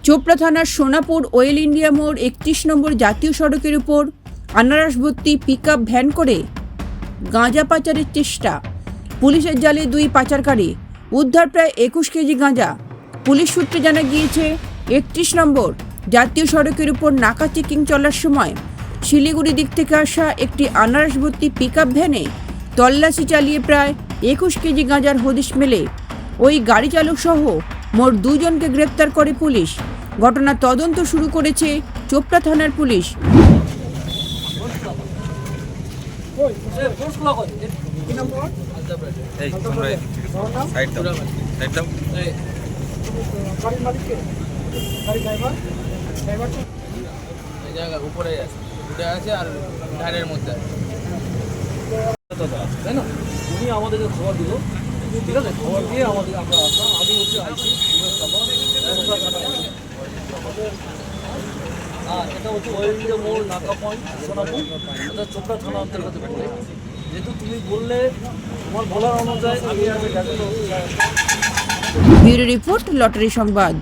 চোপড়া থানার Sonapur well India মোড় 31 নম্বর জাতীয় সড়কের উপর আনারস ভর্তি পিকআপ ভ্যান করে গাঁজা পাচারের চেষ্টা। পুলিশের জালে 2 পাচারকারী, উদ্ধার প্রায় 21 কেজি গাঁজা। পুলিশ সূত্রে জানা গিয়েছে 31 নম্বর জাতীয় সড়কের উপর নাকা চেকিং চলার সময় শিলিগুড়ি দিক থেকে আসা একটি আনারস ভর্তি পিকআপ ভ্যানে তল্লাশি চালিয়ে প্রায় 21 কেজি গাঁজার হদিশ মেলে। ওই গাড়ি চালক সহ মোট 2 জনকে গ্রেপ্তার করে পুলিশ। ঘটনার তদন্ত শুরু করেছে চোপড়া থানার পুলিশ। উপরে আছে আর ধারের মধ্যে তাই না? উনি আমাদেরকে খবর দিল, ঠিক আছে? খবর দিয়ে আমরা আসলাম। আমি হচ্ছে আইসি এটা হচ্ছে ওয়েল ইন্ডিয়া মোড় নাকা পয়েন্ট সোনাপুর, এটা চোপড়া থানা অন্তর্গত পড়ে। যেহেতু তুমি বললে তোমার বলার অনুযায়ী আমি ব্যুরো রিপোর্ট, লটারি সংবাদ।